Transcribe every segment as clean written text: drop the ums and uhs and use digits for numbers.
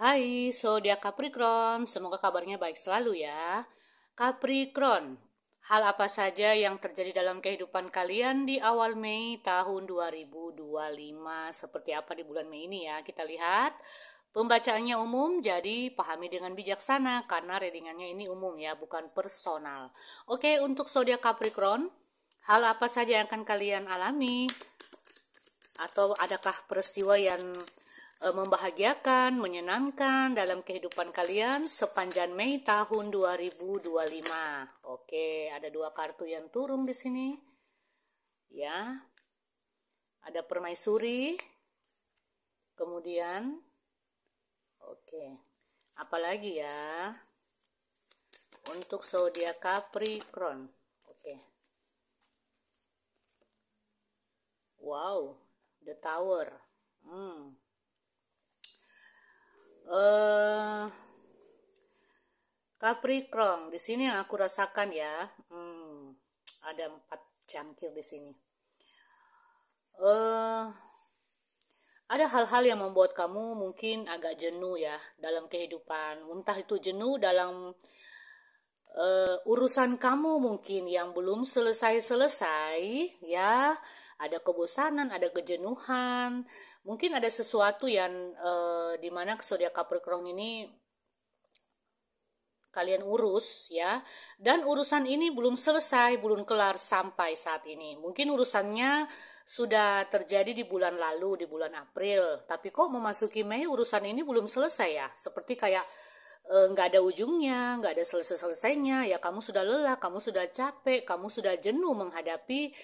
Hai, zodiak Capricorn. Semoga kabarnya baik selalu ya. Capricorn, hal apa saja yang terjadi dalam kehidupan kalian di awal Mei tahun 2025? Seperti apa di bulan Mei ini ya? Kita lihat. Pembacaannya umum, jadi pahami dengan bijaksana karena readingannya ini umum ya, bukan personal. Oke, untuk zodiak Capricorn, hal apa saja yang akan kalian alami? Atau adakah peristiwa yang membahagiakan, menyenangkan dalam kehidupan kalian sepanjang Mei tahun 2025. Oke, ada dua kartu yang turun di sini. Ya. Ada permaisuri. Kemudian oke. Apalagi ya? Untuk zodiak Capricorn. Oke. Wow, the Tower. Eh Capricorn, di sini yang aku rasakan ya, ada 4 cangkir di sini. Eh, ada hal-hal yang membuat kamu mungkin agak jenuh ya dalam kehidupan. Entah itu jenuh dalam urusan kamu mungkin yang belum selesai-selesai ya. Ada kebosanan, ada kejenuhan. Mungkin ada sesuatu yang di mana zodiak Capricorn ini kalian urus ya, dan urusan ini belum selesai, belum kelar sampai saat ini. Mungkin urusannya sudah terjadi di bulan lalu, di bulan April, tapi kok memasuki Mei urusan ini belum selesai ya, seperti kayak nggak ada ujungnya, nggak ada selesai-selesainya ya. Kamu sudah lelah, kamu sudah capek, kamu sudah jenuh menghadapi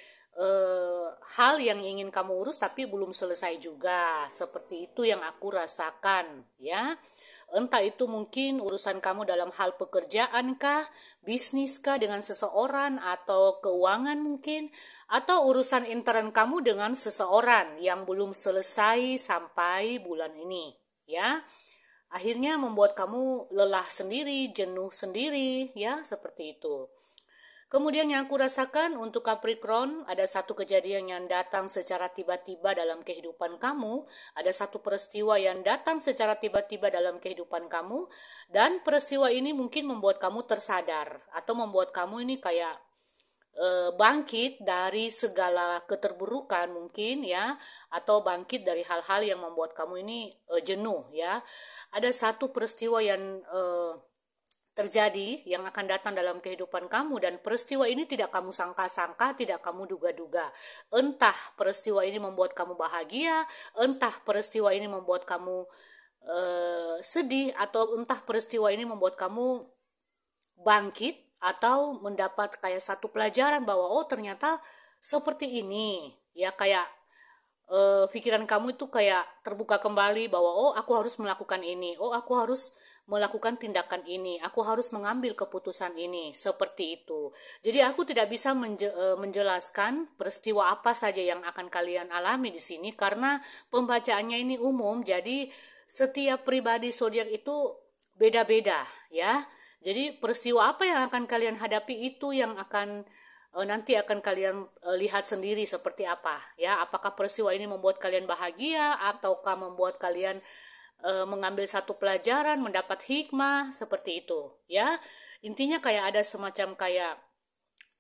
hal yang ingin kamu urus tapi belum selesai juga. Seperti itu yang aku rasakan ya. Entah itu mungkin urusan kamu dalam hal pekerjaan kah, bisnis kah dengan seseorang, atau keuangan mungkin, atau urusan intern kamu dengan seseorang yang belum selesai sampai bulan ini, ya. Akhirnya membuat kamu lelah sendiri, jenuh sendiri, ya, seperti itu. Kemudian yang aku rasakan untuk Capricorn, ada satu kejadian yang datang secara tiba-tiba dalam kehidupan kamu, ada satu peristiwa yang datang secara tiba-tiba dalam kehidupan kamu, dan peristiwa ini mungkin membuat kamu tersadar, atau membuat kamu ini kayak bangkit dari segala keterburukan mungkin ya, atau bangkit dari hal-hal yang membuat kamu ini jenuh ya. Ada satu peristiwa yang terjadi yang akan datang dalam kehidupan kamu, dan peristiwa ini tidak kamu sangka-sangka, tidak kamu duga-duga. Entah peristiwa ini membuat kamu bahagia, entah peristiwa ini membuat kamu sedih, atau entah peristiwa ini membuat kamu bangkit atau mendapat kayak satu pelajaran bahwa oh ternyata seperti ini ya, kayak pikiran kamu itu kayak terbuka kembali bahwa oh aku harus melakukan ini, oh aku harus melakukan tindakan ini, aku harus mengambil keputusan ini, seperti itu. Jadi aku tidak bisa menjelaskan peristiwa apa saja yang akan kalian alami di sini karena pembacaannya ini umum, jadi setiap pribadi zodiak itu beda-beda ya. Jadi peristiwa apa yang akan kalian hadapi itu yang akan nanti akan kalian lihat sendiri seperti apa ya. Apakah peristiwa ini membuat kalian bahagia ataukah membuat kalian mengambil satu pelajaran, mendapat hikmah, seperti itu ya. Intinya kayak ada semacam kayak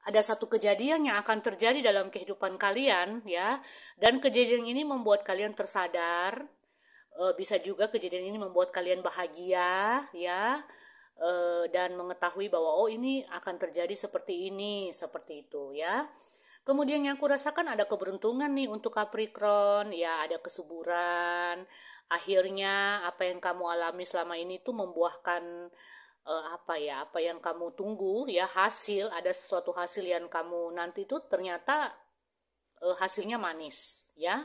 ada satu kejadian yang akan terjadi dalam kehidupan kalian ya, dan kejadian ini membuat kalian tersadar. Bisa juga kejadian ini membuat kalian bahagia ya, dan mengetahui bahwa oh ini akan terjadi seperti ini, seperti itu ya. Kemudian yang aku rasakan ada keberuntungan nih untuk Capricorn, ya ada kesuburan. Akhirnya apa yang kamu alami selama ini tuh membuahkan apa yang kamu tunggu ya, hasil, ada sesuatu hasil yang kamu nanti tuh ternyata hasilnya manis ya.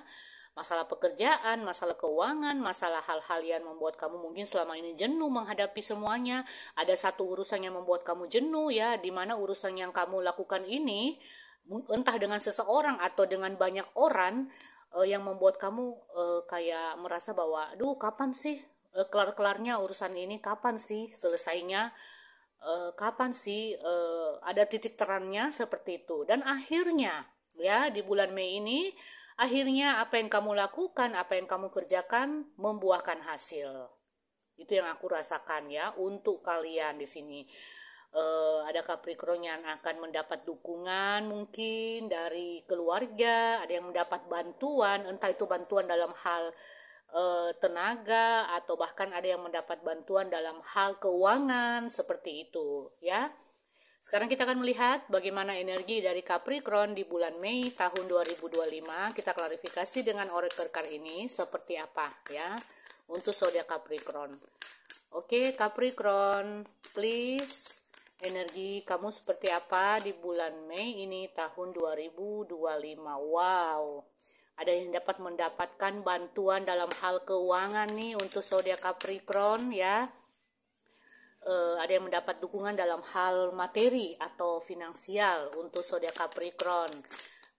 Masalah pekerjaan, masalah keuangan, masalah hal-hal yang membuat kamu mungkin selama ini jenuh menghadapi semuanya. Ada satu urusan yang membuat kamu jenuh ya, di mana urusan yang kamu lakukan ini entah dengan seseorang atau dengan banyak orang yang membuat kamu kayak merasa bahwa aduh kapan sih kelar-kelarnya urusan ini, kapan sih selesainya, kapan sih ada titik terangnya, seperti itu. Dan akhirnya ya di bulan Mei ini akhirnya apa yang kamu lakukan, apa yang kamu kerjakan membuahkan hasil Itu yang aku rasakan ya untuk kalian di sini. Ada Capricorn yang akan mendapat dukungan mungkin dari keluarga, ada yang mendapat bantuan, entah itu bantuan dalam hal tenaga atau bahkan ada yang mendapat bantuan dalam hal keuangan seperti itu ya. Sekarang kita akan melihat bagaimana energi dari Capricorn di bulan Mei tahun 2025. Kita klarifikasi dengan oracle card ini seperti apa ya untuk zodiak Capricorn. Oke, Capricorn, please energi kamu seperti apa di bulan Mei ini tahun 2025. Wow. Ada yang dapat mendapatkan bantuan dalam hal keuangan nih untuk zodiak Capricorn ya. Ada yang mendapat dukungan dalam hal materi atau finansial untuk zodiak Capricorn.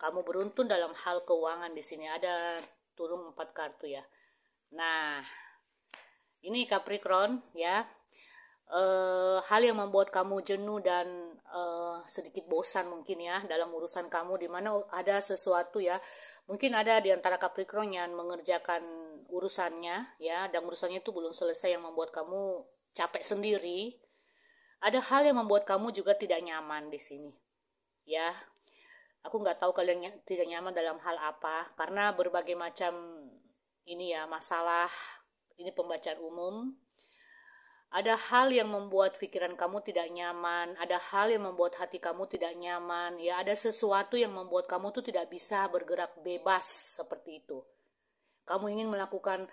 Kamu beruntung dalam hal keuangan di sini. Ada turun 4 kartu ya. Nah, ini Capricorn ya. Hal yang membuat kamu jenuh dan sedikit bosan mungkin ya dalam urusan kamu, di mana ada sesuatu ya. Mungkin ada di antara Capricorn yang mengerjakan urusannya ya, dan urusannya itu belum selesai yang membuat kamu capek sendiri. Ada hal yang membuat kamu juga tidak nyaman di sini ya. Aku nggak tahu kalian tidak nyaman dalam hal apa, karena berbagai macam ini ya masalah. Ini pembacaan umum. Ada hal yang membuat pikiran kamu tidak nyaman, ada hal yang membuat hati kamu tidak nyaman ya, ada sesuatu yang membuat kamu tuh tidak bisa bergerak bebas seperti itu. Kamu ingin melakukan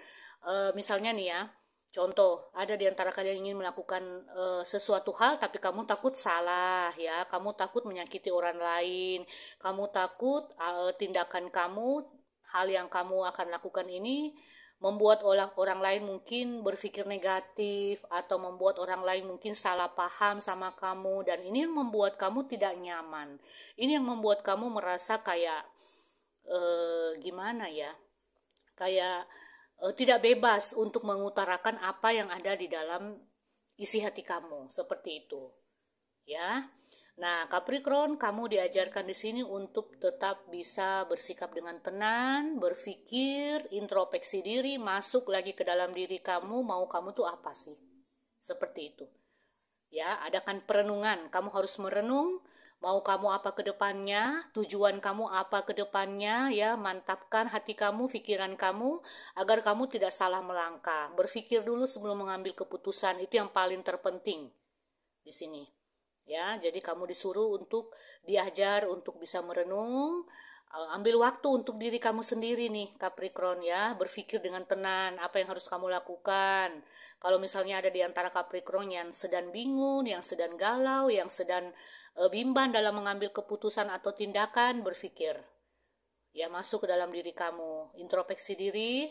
misalnya nih ya, contoh, ada di antara kalian ingin melakukan sesuatu hal tapi kamu takut salah ya, kamu takut menyakiti orang lain, kamu takut tindakan kamu, hal yang kamu akan lakukan ini membuat orang lain mungkin berpikir negatif atau membuat orang lain mungkin salah paham sama kamu, dan ini yang membuat kamu tidak nyaman. Ini yang membuat kamu merasa kayak gimana ya? Kayak tidak bebas untuk mengutarakan apa yang ada di dalam isi hati kamu, seperti itu. Ya. Nah, Capricorn, kamu diajarkan di sini untuk tetap bisa bersikap dengan tenang, berpikir, introspeksi diri, masuk lagi ke dalam diri kamu, mau kamu tuh apa sih? Seperti itu. Ya, adakan perenungan. Kamu harus merenung, mau kamu apa ke depannya, tujuan kamu apa ke depannya, ya, mantapkan hati kamu, pikiran kamu, agar kamu tidak salah melangkah. Berpikir dulu sebelum mengambil keputusan, itu yang paling terpenting di sini. Ya, jadi kamu disuruh untuk diajar untuk bisa merenung, ambil waktu untuk diri kamu sendiri nih Capricorn ya, berpikir dengan tenang apa yang harus kamu lakukan. Kalau misalnya ada di antara Capricorn yang sedang bingung, yang sedang galau, yang sedang bimbang dalam mengambil keputusan atau tindakan, berpikir. Ya, masuk ke dalam diri kamu, introspeksi diri,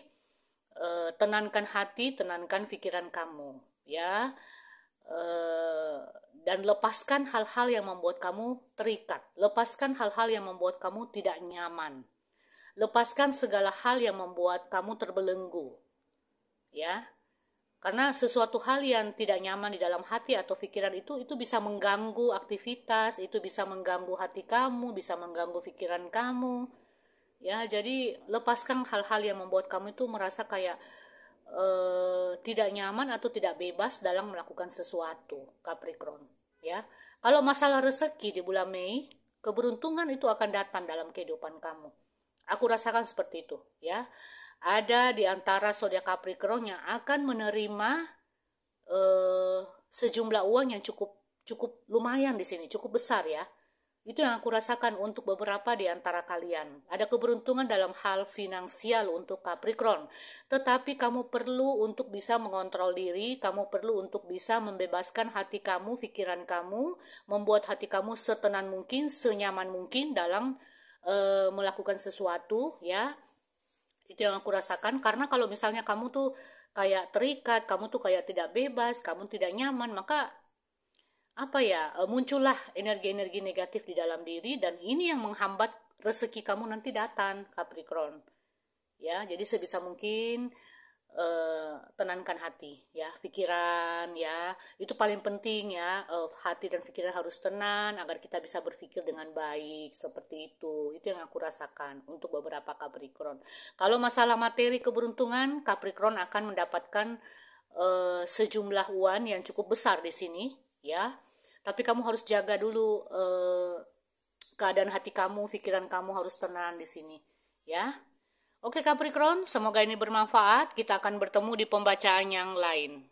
tenangkan hati, tenangkan pikiran kamu, ya. Dan lepaskan hal-hal yang membuat kamu terikat, lepaskan hal-hal yang membuat kamu tidak nyaman, lepaskan segala hal yang membuat kamu terbelenggu, ya, karena sesuatu hal yang tidak nyaman di dalam hati atau pikiran itu bisa mengganggu aktivitas, itu bisa mengganggu hati kamu, bisa mengganggu pikiran kamu, ya. Jadi lepaskan hal-hal yang membuat kamu itu merasa kayak tidak nyaman atau tidak bebas dalam melakukan sesuatu, Capricorn. Ya, kalau masalah rezeki di bulan Mei, keberuntungan itu akan datang dalam kehidupan kamu. Aku rasakan seperti itu, ya. Ada di antara zodiak Capricorn yang akan menerima sejumlah uang yang cukup lumayan di sini, cukup besar ya. Itu yang aku rasakan untuk beberapa di antara kalian. Ada keberuntungan dalam hal finansial untuk Capricorn. Tetapi kamu perlu untuk bisa mengontrol diri, kamu perlu untuk bisa membebaskan hati kamu, pikiran kamu, membuat hati kamu setenang mungkin, senyaman mungkin dalam melakukan sesuatu, ya. Itu yang aku rasakan, karena kalau misalnya kamu tuh kayak terikat, kamu tuh kayak tidak bebas, kamu tidak nyaman, maka apa ya, muncullah energi-energi negatif di dalam diri, dan ini yang menghambat rezeki kamu nanti datang, Capricorn. Ya, jadi sebisa mungkin tenangkan hati, ya, pikiran, ya, itu paling penting ya, hati dan pikiran harus tenang agar kita bisa berpikir dengan baik, seperti itu. Itu yang aku rasakan untuk beberapa Capricorn. Kalau masalah materi keberuntungan, Capricorn akan mendapatkan sejumlah uang yang cukup besar di sini, ya. Tapi kamu harus jaga dulu keadaan hati kamu, pikiran kamu harus tenang di sini, ya. Oke Capricorn, semoga ini bermanfaat. Kita akan bertemu di pembacaan yang lain.